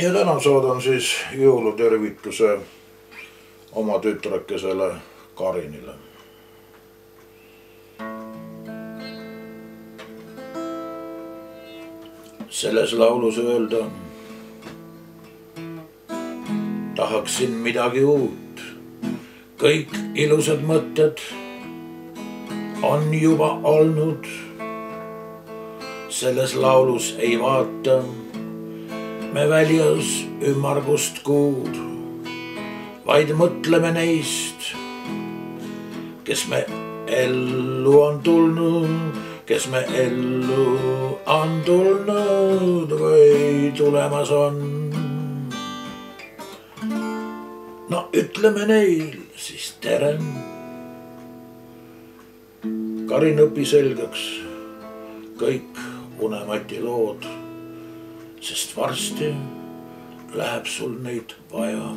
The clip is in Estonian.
Ja täna saadan siis jõulutervituse oma tütrekesele Karinile. Selles laulus öelda tahaksin midagi uut. Kõik ilusad mõtted on juba olnud. Selles laulus ei vaata me väljas ümmargust kuud, vaid mõtleme neist, kes me ellu on tulnud, kes me ellu on tulnud või tulemas on. No ütleme neil siis tere. Karin õpi selgeks kõik Unemati lood, sest varsti läheb sul neid vaja.